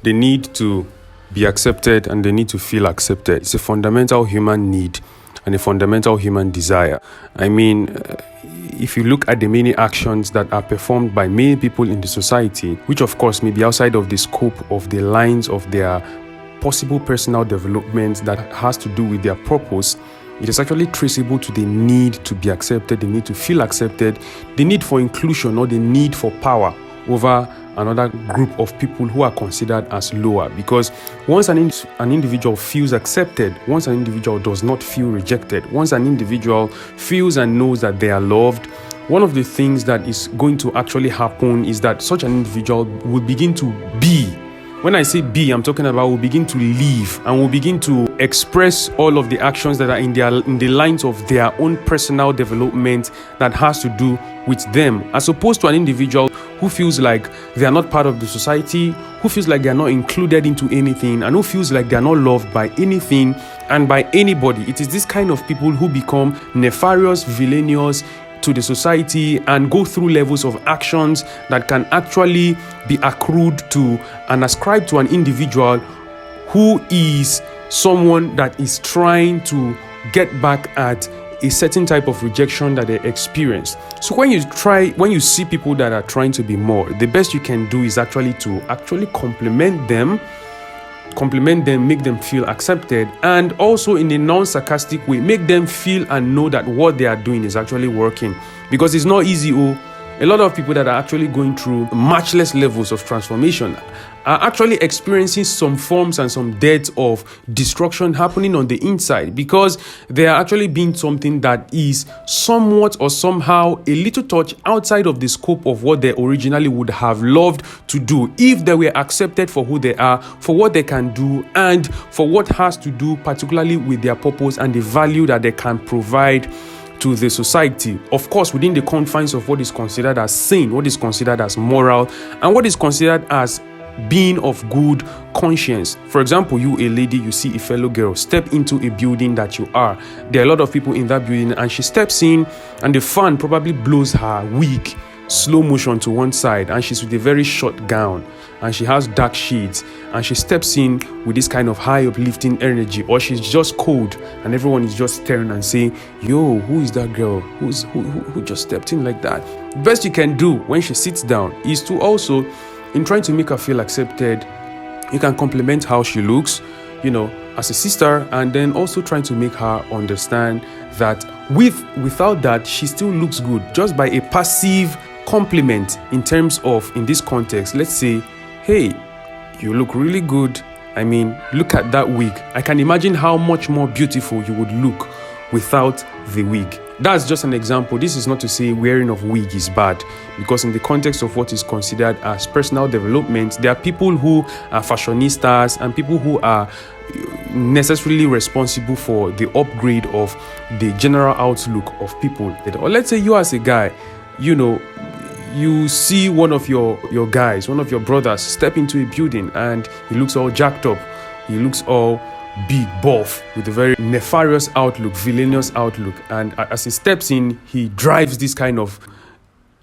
They need to be accepted and they need to feel accepted. It's a fundamental human need and a fundamental human desire. I mean, if you look at the many actions that are performed by many people in the society, which of course may be outside of the scope of the lines of their possible personal development that has to do with their purpose, it is actually traceable to the need to be accepted, the need to feel accepted, the need for inclusion or the need for power over another group of people who are considered as lower. Because once an individual feels accepted, once an individual does not feel rejected, once an individual feels and knows that they are loved, one of the things that is going to actually happen is that such an individual will begin to be. When I say be, I'm talking about will begin to live and will begin to express all of the actions that are in the lines of their own personal development that has to do with them, as opposed to an individual who feels like they are not part of the society, who feels like they are not included into anything, and who feels like they are not loved by anything and by anybody. It is this kind of people who become nefarious, villainous to the society and go through levels of actions that can actually be accrued to and ascribed to an individual who is someone that is trying to get back at a certain type of rejection that they experienced. So when you see people that are trying to be more, the best you can do is actually compliment them, make them feel accepted, and also in a non-sarcastic way, make them feel and know that what they are doing is actually working. Because it's not easy. A lot of people that are actually going through matchless levels of transformation are actually experiencing some forms and some depths of destruction happening on the inside, because they are actually being something that is somewhat or somehow a little touch outside of the scope of what they originally would have loved to do if they were accepted for who they are, for what they can do, and for what has to do particularly with their purpose and the value that they can provide to the society. Of course, within the confines of what is considered as sane, what is considered as moral, and what is considered as being of good conscience. For example, you, a lady, you see a fellow girl step into a building that you are. There are a lot of people in that building, and she steps in, and the fan probably blows her wig slow motion to one side, and she's with a very short gown, and she has dark shades, and she steps in with this kind of high uplifting energy, or she's just cold and everyone is just staring and saying, yo, who is that girl who just stepped in like that? The best you can do when she sits down is to also, in trying to make her feel accepted, you can compliment how she looks, as a sister, and then also trying to make her understand that without that, she still looks good just by a passive compliment. In terms of, in this context, let's say, hey, you look really good. I mean, look at that wig. I can imagine how much more beautiful you would look without the wig. That's just an example. This is not to say wearing of wig is bad, because in the context of what is considered as personal development, there are people who are fashionistas and people who are necessarily responsible for the upgrade of the general outlook of people. Or let's say you as a guy, you see one of your guys, one of your brothers step into a building and he looks all jacked up. He looks all big, buff, with a very nefarious outlook, villainous outlook. And as he steps in, he drives this kind of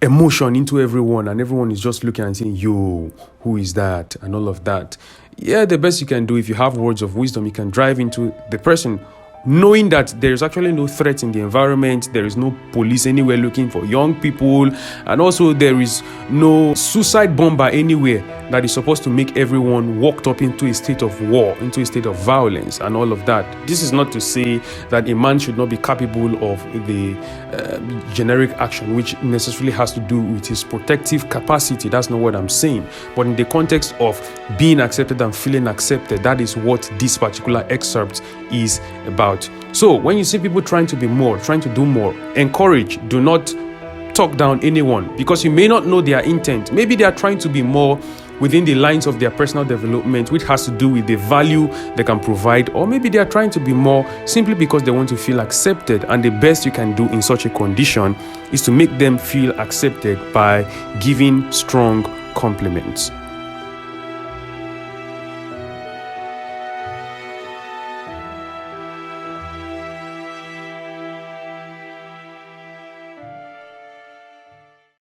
emotion into everyone, and everyone is just looking and saying, yo, who is that? And all of that. Yeah, the best you can do, if you have words of wisdom, you can drive into the person, knowing that there is actually no threat in the environment, there is no police anywhere looking for young people, and also there is no suicide bomber anywhere that is supposed to make everyone walked up into a state of war, into a state of violence and all of that. This is not to say that a man should not be capable of the generic action which necessarily has to do with his protective capacity. That's not what I'm saying. But in the context of being accepted and feeling accepted, that is what this particular excerpt is about. So when you see people trying to be more, trying to do more, encourage, do not talk down anyone, because you may not know their intent. Maybe they are trying to be more within the lines of their personal development, which has to do with the value they can provide, or maybe they are trying to be more simply because they want to feel accepted. And the best you can do in such a condition is to make them feel accepted by giving strong compliments.